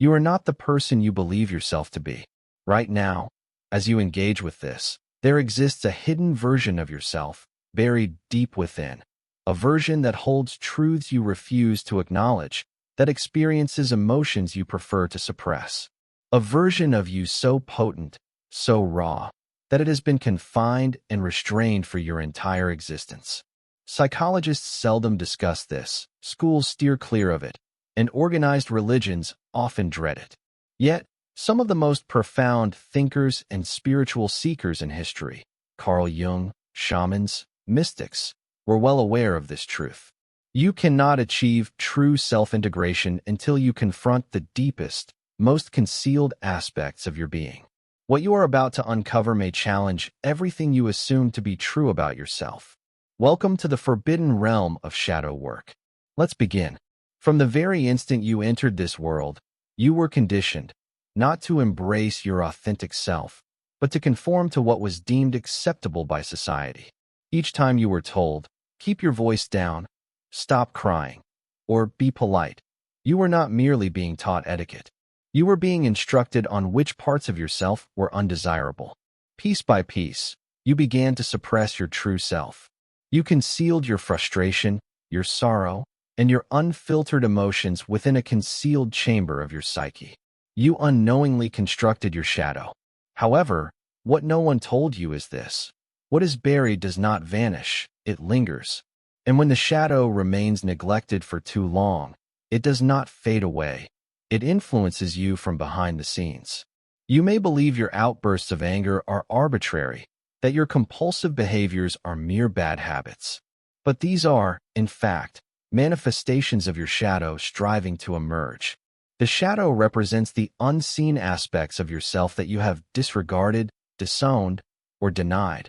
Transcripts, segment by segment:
You are not the person you believe yourself to be. Right now, as you engage with this, there exists a hidden version of yourself, buried deep within. A version that holds truths you refuse to acknowledge, that experiences emotions you prefer to suppress. A version of you so potent, so raw, that it has been confined and restrained for your entire existence. Psychologists seldom discuss this, schools steer clear of it, and organized religions often dread it. Yet, some of the most profound thinkers and spiritual seekers in history, Carl Jung, shamans, mystics, were well aware of this truth. You cannot achieve true self-integration until you confront the deepest, most concealed aspects of your being. What you are about to uncover may challenge everything you assume to be true about yourself. Welcome to the forbidden realm of shadow work. Let's begin. From the very instant you entered this world, you were conditioned not to embrace your authentic self, but to conform to what was deemed acceptable by society. Each time you were told, keep your voice down, stop crying, or be polite, you were not merely being taught etiquette. You were being instructed on which parts of yourself were undesirable. Piece by piece, you began to suppress your true self. You concealed your frustration, your sorrow, and your unfiltered emotions within a concealed chamber of your psyche. You unknowingly constructed your shadow. However, what no one told you is this: what is buried does not vanish, it lingers. And when the shadow remains neglected for too long, it does not fade away. It influences you from behind the scenes. You may believe your outbursts of anger are arbitrary, that your compulsive behaviors are mere bad habits. But these are, in fact, manifestations of your shadow striving to emerge. The shadow represents the unseen aspects of yourself that you have disregarded, disowned, or denied,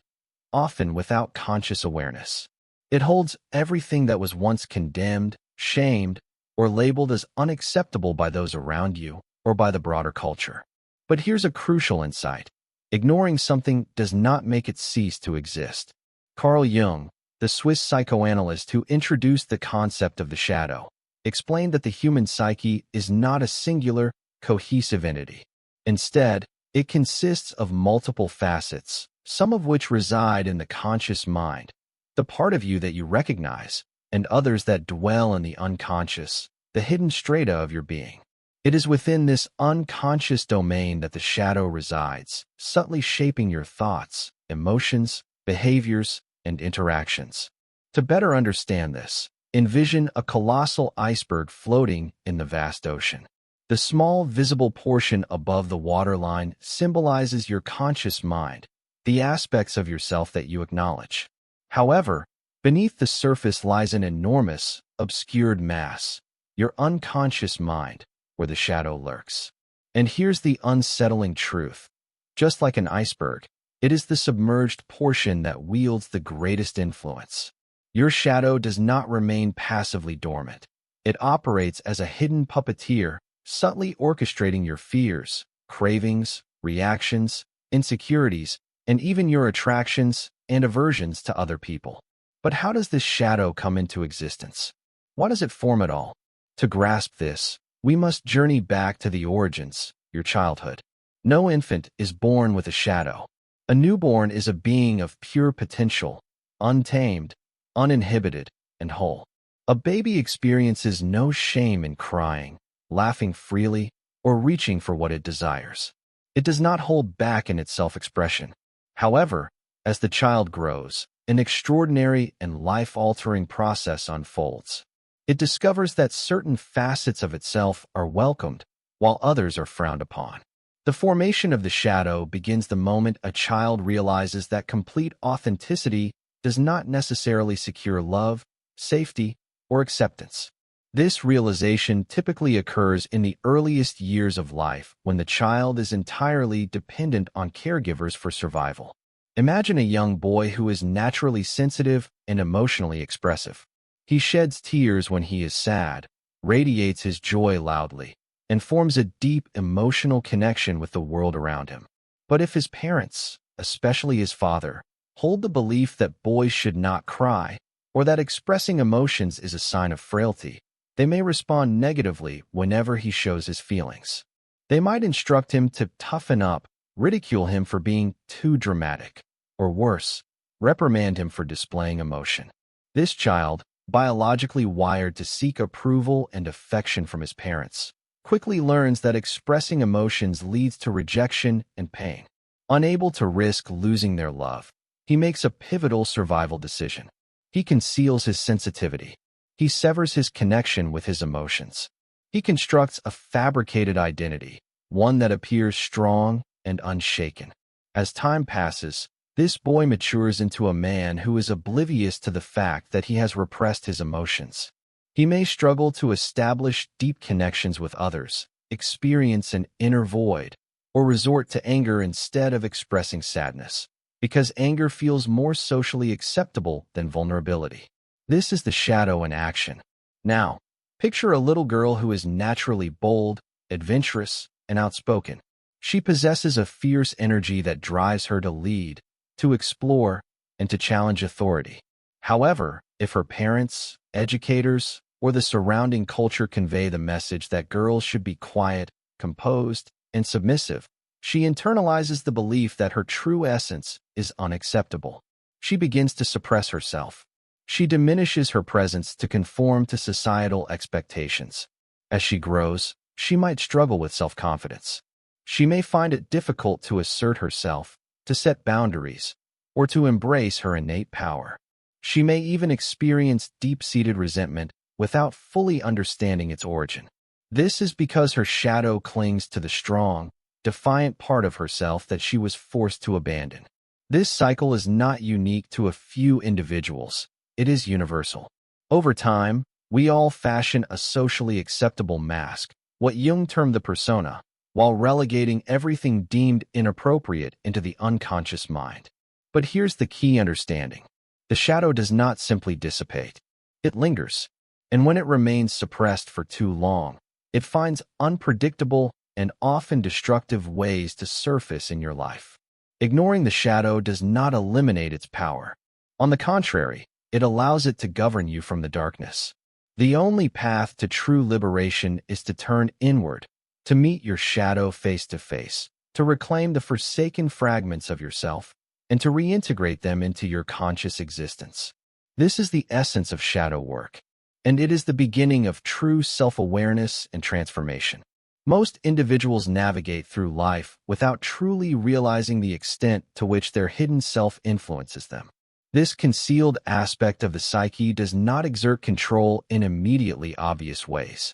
often without conscious awareness. It holds everything that was once condemned, shamed, or labeled as unacceptable by those around you or by the broader culture. But here's a crucial insight. Ignoring something does not make it cease to exist. Carl Jung, the Swiss psychoanalyst who introduced the concept of the shadow, explained that the human psyche is not a singular, cohesive entity. Instead, it consists of multiple facets, some of which reside in the conscious mind, the part of you that you recognize, and others that dwell in the unconscious, the hidden strata of your being. It is within this unconscious domain that the shadow resides, subtly shaping your thoughts, emotions, behaviors, and interactions. To better understand this, envision a colossal iceberg floating in the vast ocean. The small visible portion above the waterline symbolizes your conscious mind, the aspects of yourself that you acknowledge. However, beneath the surface lies an enormous, obscured mass, your unconscious mind, where the shadow lurks. And here's the unsettling truth. Just like an iceberg, it is the submerged portion that wields the greatest influence. Your shadow does not remain passively dormant. It operates as a hidden puppeteer, subtly orchestrating your fears, cravings, reactions, insecurities, and even your attractions and aversions to other people. But how does this shadow come into existence? Why does it form at all? To grasp this, we must journey back to the origins, your childhood. No infant is born with a shadow. A newborn is a being of pure potential, untamed, uninhibited, and whole. A baby experiences no shame in crying, laughing freely, or reaching for what it desires. It does not hold back in its self-expression. However, as the child grows, an extraordinary and life-altering process unfolds. It discovers that certain facets of itself are welcomed, while others are frowned upon. The formation of the shadow begins the moment a child realizes that complete authenticity does not necessarily secure love, safety, or acceptance. This realization typically occurs in the earliest years of life when the child is entirely dependent on caregivers for survival. Imagine a young boy who is naturally sensitive and emotionally expressive. He sheds tears when he is sad, radiates his joy loudly, and forms a deep emotional connection with the world around him. But if his parents, especially his father, hold the belief that boys should not cry, or that expressing emotions is a sign of frailty, They may respond negatively whenever he shows his feelings. They might instruct him to toughen up, ridicule him for being too dramatic, or worse, reprimand him for displaying emotion. This child, biologically wired to seek approval and affection from his parents, quickly learns that expressing emotions leads to rejection and pain. Unable to risk losing their love, he makes a pivotal survival decision. He conceals his sensitivity. He severs his connection with his emotions. He constructs a fabricated identity, one that appears strong and unshaken. As time passes, this boy matures into a man who is oblivious to the fact that he has repressed his emotions. He may struggle to establish deep connections with others, experience an inner void, or resort to anger instead of expressing sadness, because anger feels more socially acceptable than vulnerability. This is the shadow in action. Now, picture a little girl who is naturally bold, adventurous, and outspoken. She possesses a fierce energy that drives her to lead, to explore, and to challenge authority. However, if her parents, educators, or the surrounding culture convey the message that girls should be quiet, composed, and submissive, she internalizes the belief that her true essence is unacceptable. She begins to suppress herself. She diminishes her presence to conform to societal expectations. As she grows, she might struggle with self-confidence. She may find it difficult to assert herself, to set boundaries, or to embrace her innate power. She may even experience deep-seated resentment without fully understanding its origin. This is because her shadow clings to the strong, defiant part of herself that she was forced to abandon. This cycle is not unique to a few individuals. It is universal. Over time, we all fashion a socially acceptable mask, what Jung termed the persona, while relegating everything deemed inappropriate into the unconscious mind. But here's the key understanding. The shadow does not simply dissipate. It lingers. And when it remains suppressed for too long, it finds unpredictable and often destructive ways to surface in your life. Ignoring the shadow does not eliminate its power. On the contrary, it allows it to govern you from the darkness. The only path to true liberation is to turn inward, to meet your shadow face to face, to reclaim the forsaken fragments of yourself, and to reintegrate them into your conscious existence. This is the essence of shadow work, and it is the beginning of true self-awareness and transformation. Most individuals navigate through life without truly realizing the extent to which their hidden self influences them. This concealed aspect of the psyche does not exert control in immediately obvious ways.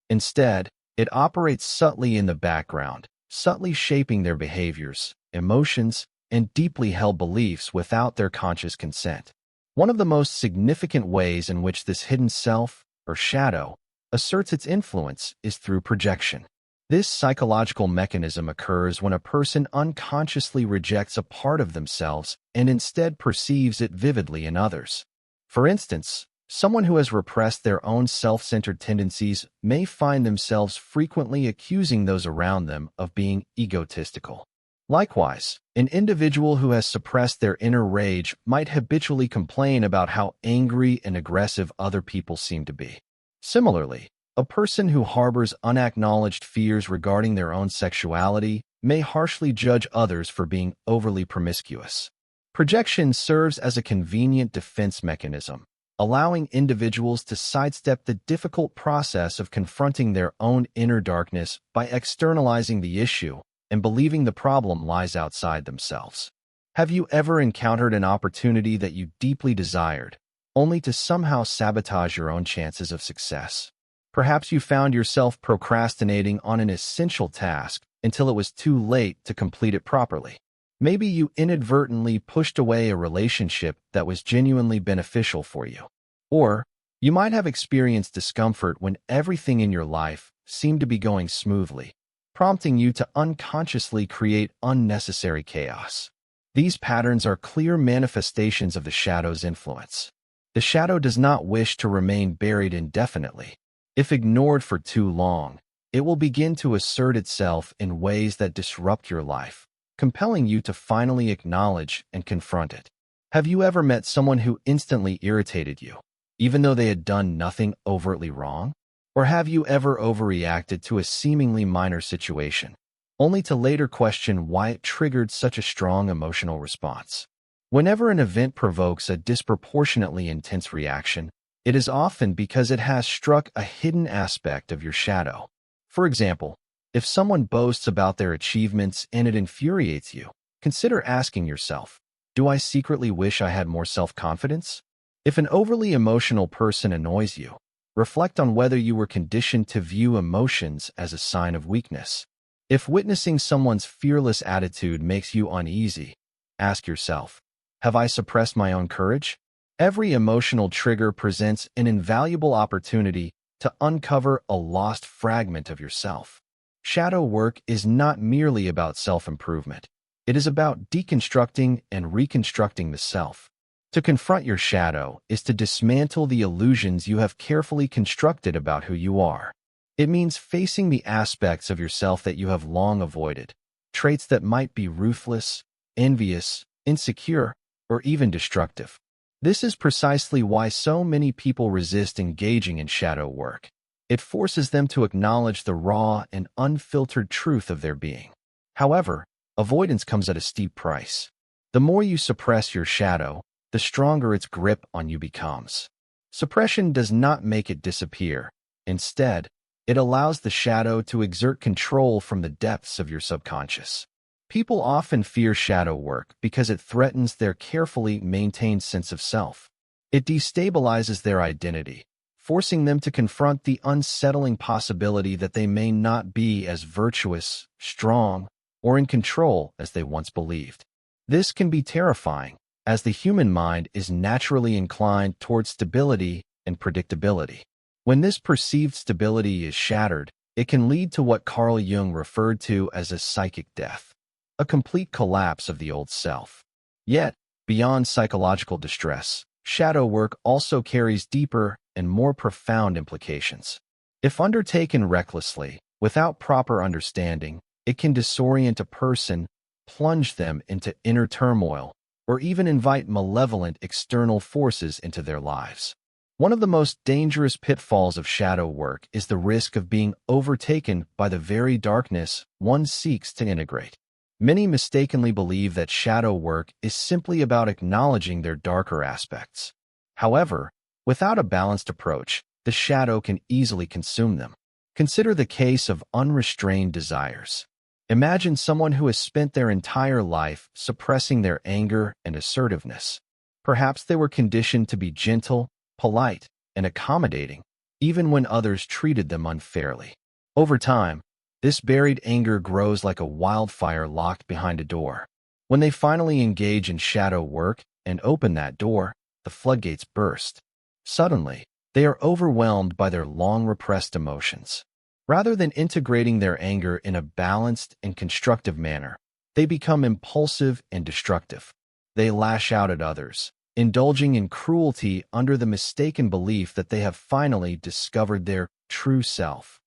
Instead, it operates subtly in the background, subtly shaping their behaviors, emotions, and deeply held beliefs without their conscious consent. One of the most significant ways in which this hidden self, or shadow, asserts its influence is through projection. This psychological mechanism occurs when a person unconsciously rejects a part of themselves and instead perceives it vividly in others. For instance, someone who has repressed their own self-centered tendencies may find themselves frequently accusing those around them of being egotistical. Likewise, an individual who has suppressed their inner rage might habitually complain about how angry and aggressive other people seem to be. Similarly, a person who harbors unacknowledged fears regarding their own sexuality may harshly judge others for being overly promiscuous. Projection serves as a convenient defense mechanism, allowing individuals to sidestep the difficult process of confronting their own inner darkness by externalizing the issue and believing the problem lies outside themselves. Have you ever encountered an opportunity that you deeply desired, only to somehow sabotage your own chances of success? Perhaps you found yourself procrastinating on an essential task until it was too late to complete it properly. Maybe you inadvertently pushed away a relationship that was genuinely beneficial for you. Or you might have experienced discomfort when everything in your life seemed to be going smoothly, prompting you to unconsciously create unnecessary chaos. These patterns are clear manifestations of the shadow's influence. The shadow does not wish to remain buried indefinitely. If ignored for too long, it will begin to assert itself in ways that disrupt your life, compelling you to finally acknowledge and confront it. Have you ever met someone who instantly irritated you, even though they had done nothing overtly wrong? Or have you ever overreacted to a seemingly minor situation, only to later question why it triggered such a strong emotional response? Whenever an event provokes a disproportionately intense reaction, it is often because it has struck a hidden aspect of your shadow. For example, if someone boasts about their achievements and it infuriates you, consider asking yourself, do I secretly wish I had more self-confidence? If an overly emotional person annoys you, reflect on whether you were conditioned to view emotions as a sign of weakness. If witnessing someone's fearless attitude makes you uneasy, ask yourself, have I suppressed my own courage? Every emotional trigger presents an invaluable opportunity to uncover a lost fragment of yourself. Shadow work is not merely about self-improvement. It is about deconstructing and reconstructing the self. To confront your shadow is to dismantle the illusions you have carefully constructed about who you are. It means facing the aspects of yourself that you have long avoided, traits that might be ruthless, envious, insecure, or even destructive. This is precisely why so many people resist engaging in shadow work. It forces them to acknowledge the raw and unfiltered truth of their being. However, avoidance comes at a steep price. The more you suppress your shadow, the stronger its grip on you becomes. Suppression does not make it disappear. Instead, it allows the shadow to exert control from the depths of your subconscious. People often fear shadow work because it threatens their carefully maintained sense of self. It destabilizes their identity, forcing them to confront the unsettling possibility that they may not be as virtuous, strong, or in control as they once believed. This can be terrifying, as the human mind is naturally inclined towards stability and predictability. When this perceived stability is shattered, it can lead to what Carl Jung referred to as a psychic death, a complete collapse of the old self. Yet, beyond psychological distress, shadow work also carries deeper and more profound implications. If undertaken recklessly, without proper understanding, it can disorient a person, plunge them into inner turmoil, or even invite malevolent external forces into their lives. One of the most dangerous pitfalls of shadow work is the risk of being overtaken by the very darkness one seeks to integrate. Many mistakenly believe that shadow work is simply about acknowledging their darker aspects. However, without a balanced approach, the shadow can easily consume them. Consider the case of unrestrained desires. Imagine someone who has spent their entire life suppressing their anger and assertiveness. Perhaps they were conditioned to be gentle, polite, and accommodating, even when others treated them unfairly. Over time, this buried anger grows like a wildfire locked behind a door. When they finally engage in shadow work and open that door, the floodgates burst. Suddenly, they are overwhelmed by their long-repressed emotions. Rather than integrating their anger in a balanced and constructive manner, they become impulsive and destructive. They lash out at others, indulging in cruelty under the mistaken belief that they have finally discovered their true self.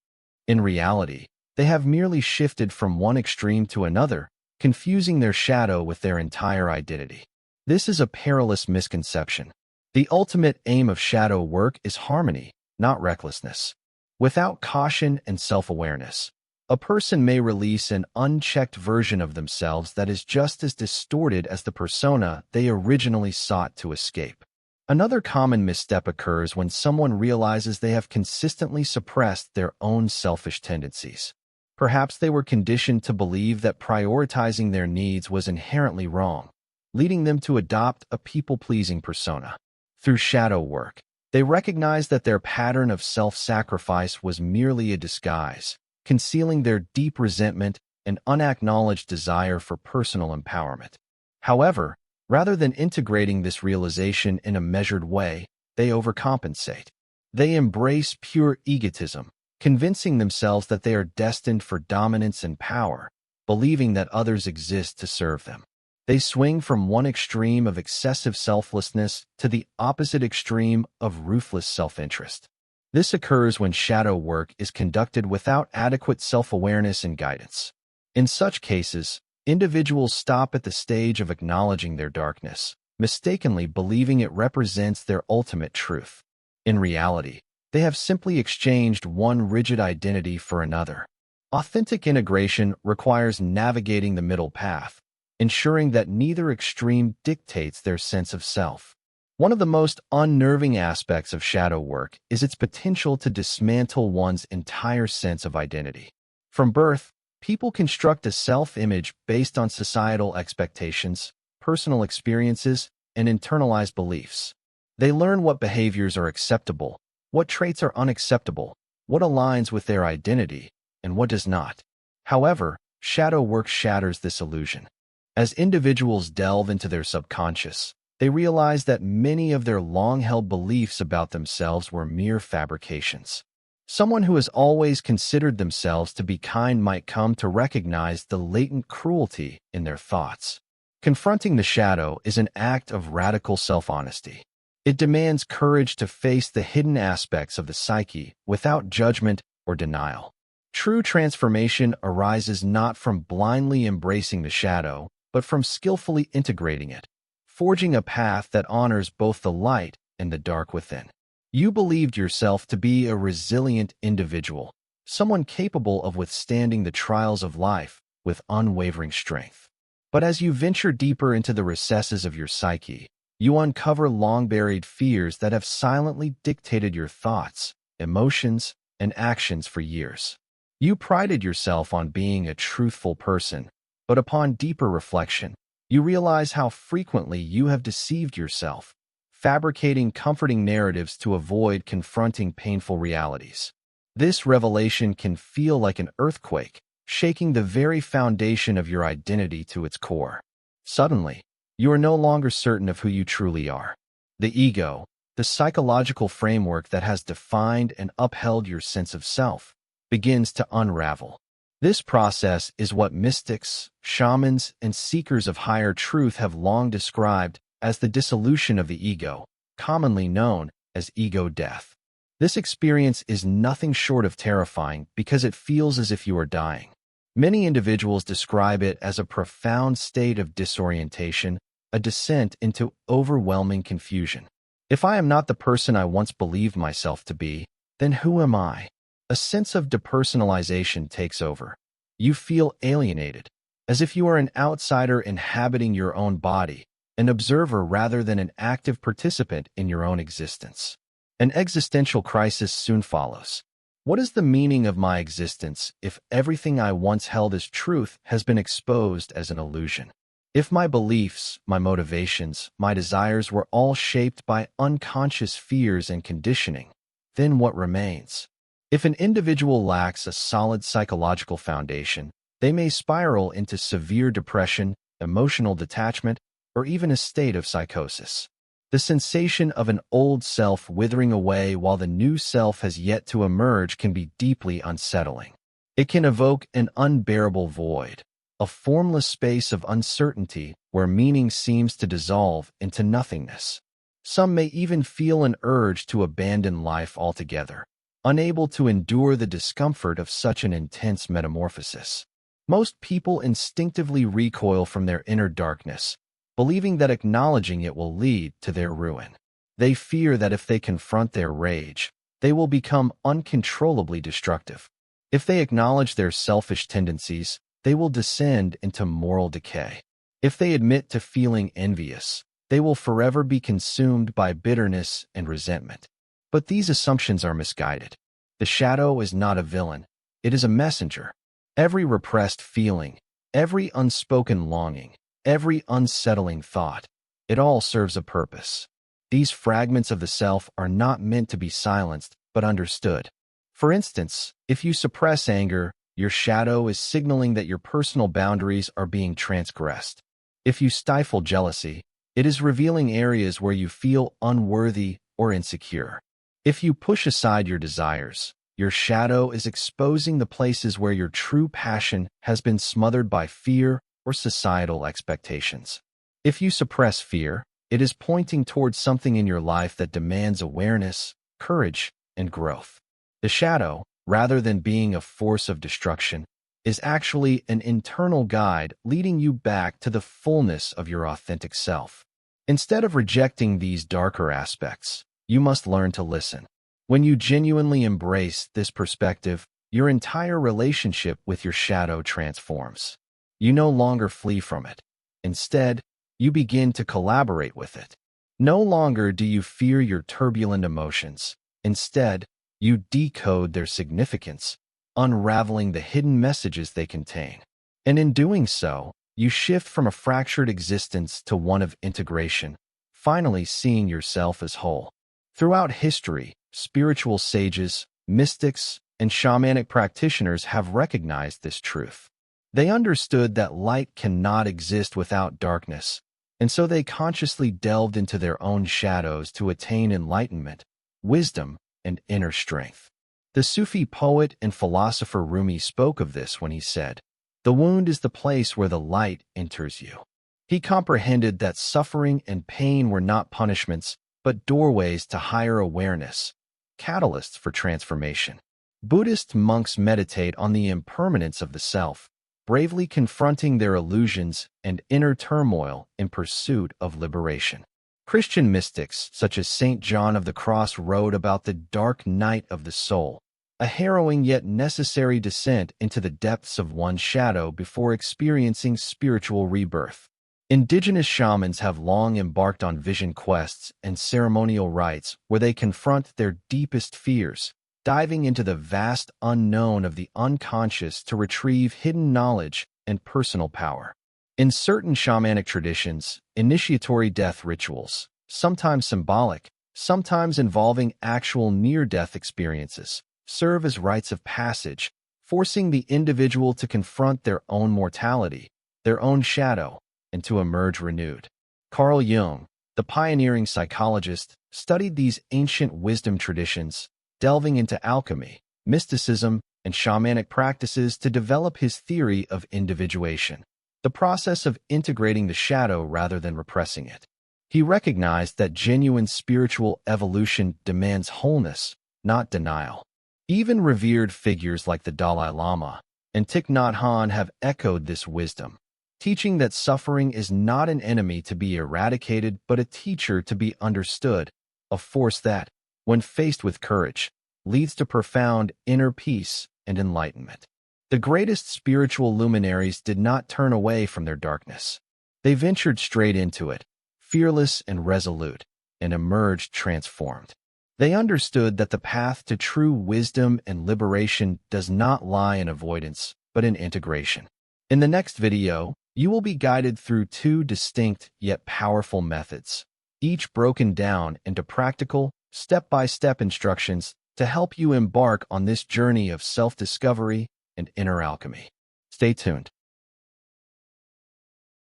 In reality, they have merely shifted from one extreme to another, confusing their shadow with their entire identity. This is a perilous misconception. The ultimate aim of shadow work is harmony, not recklessness. Without caution and self-awareness, a person may release an unchecked version of themselves that is just as distorted as the persona they originally sought to escape. Another common misstep occurs when someone realizes they have consistently suppressed their own selfish tendencies. Perhaps they were conditioned to believe that prioritizing their needs was inherently wrong, leading them to adopt a people-pleasing persona. Through shadow work, they recognized that their pattern of self-sacrifice was merely a disguise, concealing their deep resentment and unacknowledged desire for personal empowerment. However, rather than integrating this realization in a measured way, they overcompensate. They embrace pure egotism, convincing themselves that they are destined for dominance and power, believing that others exist to serve them. They swing from one extreme of excessive selflessness to the opposite extreme of ruthless self-interest. This occurs when shadow work is conducted without adequate self-awareness and guidance. In such cases, individuals stop at the stage of acknowledging their darkness, mistakenly believing it represents their ultimate truth. In reality, They have simply exchanged one rigid identity for another. Authentic integration requires navigating the middle path, ensuring that neither extreme dictates their sense of self. One of the most unnerving aspects of shadow work is its potential to dismantle one's entire sense of identity. From birth, people construct a self-image based on societal expectations, personal experiences, and internalized beliefs. They learn what behaviors are acceptable, what traits are unacceptable, what aligns with their identity, and what does not. However, shadow work shatters this illusion. As individuals delve into their subconscious, they realize that many of their long-held beliefs about themselves were mere fabrications. Someone who has always considered themselves to be kind might come to recognize the latent cruelty in their thoughts. Confronting the shadow is an act of radical self-honesty. It demands courage to face the hidden aspects of the psyche without judgment or denial. True transformation arises not from blindly embracing the shadow, but from skillfully integrating it, forging a path that honors both the light and the dark within. You believed yourself to be a resilient individual, someone capable of withstanding the trials of life with unwavering strength. But as you venture deeper into the recesses of your psyche, you uncover long-buried fears that have silently dictated your thoughts, emotions, and actions for years. You prided yourself on being a truthful person, but upon deeper reflection, you realize how frequently you have deceived yourself, fabricating comforting narratives to avoid confronting painful realities. This revelation can feel like an earthquake, shaking the very foundation of your identity to its core. Suddenly, you are no longer certain of who you truly are. The ego, the psychological framework that has defined and upheld your sense of self, begins to unravel. This process is what mystics, shamans, and seekers of higher truth have long described as the dissolution of the ego, commonly known as ego death. This experience is nothing short of terrifying because it feels as if you are dying. Many individuals describe it as a profound state of disorientation, a descent into overwhelming confusion. If I am not the person I once believed myself to be, then who am I? A sense of depersonalization takes over. You feel alienated, as if you are an outsider inhabiting your own body, an observer rather than an active participant in your own existence. An existential crisis soon follows. What is the meaning of my existence if everything I once held as truth has been exposed as an illusion? If my beliefs, my motivations, my desires were all shaped by unconscious fears and conditioning, then what remains? If an individual lacks a solid psychological foundation, they may spiral into severe depression, emotional detachment, or even a state of psychosis. The sensation of an old self withering away while the new self has yet to emerge can be deeply unsettling. It can evoke an unbearable void, a formless space of uncertainty where meaning seems to dissolve into nothingness. Some may even feel an urge to abandon life altogether, unable to endure the discomfort of such an intense metamorphosis. Most people instinctively recoil from their inner darkness, believing that acknowledging it will lead to their ruin. They fear that if they confront their rage, they will become uncontrollably destructive. If they acknowledge their selfish tendencies, they will descend into moral decay. If they admit to feeling envious, they will forever be consumed by bitterness and resentment. But these assumptions are misguided. The shadow is not a villain, it is a messenger. Every repressed feeling, every unspoken longing, every unsettling thought, it all serves a purpose. These fragments of the self are not meant to be silenced, but understood. For instance, if you suppress anger, your shadow is signaling that your personal boundaries are being transgressed. If you stifle jealousy, it is revealing areas where you feel unworthy or insecure. If you push aside your desires, your shadow is exposing the places where your true passion has been smothered by fear or societal expectations. If you suppress fear, it is pointing towards something in your life that demands awareness, courage, and growth. The shadow, rather than being a force of destruction, is actually an internal guide leading you back to the fullness of your authentic self. Instead of rejecting these darker aspects, you must learn to listen. When you genuinely embrace this perspective, your entire relationship with your shadow transforms. You no longer flee from it. Instead, you begin to collaborate with it. No longer do you fear your turbulent emotions. Instead, you decode their significance, unraveling the hidden messages they contain. And in doing so, you shift from a fractured existence to one of integration, finally seeing yourself as whole. Throughout history, spiritual sages, mystics, and shamanic practitioners have recognized this truth. They understood that light cannot exist without darkness, and so they consciously delved into their own shadows to attain enlightenment, wisdom, and inner strength. The Sufi poet and philosopher Rumi spoke of this when he said, "The wound is the place where the light enters you." He comprehended that suffering and pain were not punishments, but doorways to higher awareness, catalysts for transformation. Buddhist monks meditate on the impermanence of the self, bravely confronting their illusions and inner turmoil in pursuit of liberation. Christian mystics, such as Saint John of the Cross, wrote about the dark night of the soul, a harrowing yet necessary descent into the depths of one's shadow before experiencing spiritual rebirth. Indigenous shamans have long embarked on vision quests and ceremonial rites where they confront their deepest fears, diving into the vast unknown of the unconscious to retrieve hidden knowledge and personal power. In certain shamanic traditions, initiatory death rituals, sometimes symbolic, sometimes involving actual near-death experiences, serve as rites of passage, forcing the individual to confront their own mortality, their own shadow, and to emerge renewed. Carl Jung, the pioneering psychologist, studied these ancient wisdom traditions, delving into alchemy, mysticism, and shamanic practices to develop his theory of individuation, the process of integrating the shadow rather than repressing it. He recognized that genuine spiritual evolution demands wholeness, not denial. Even revered figures like the Dalai Lama and Thich Nhat Hanh have echoed this wisdom, teaching that suffering is not an enemy to be eradicated but a teacher to be understood, a force that, when faced with courage, leads to profound inner peace and enlightenment. The greatest spiritual luminaries did not turn away from their darkness. They ventured straight into it, fearless and resolute, and emerged transformed. They understood that the path to true wisdom and liberation does not lie in avoidance, but in integration. In the next video, you will be guided through two distinct yet powerful methods, each broken down into practical, step-by-step instructions to help you embark on this journey of self-discovery and inner alchemy. Stay tuned.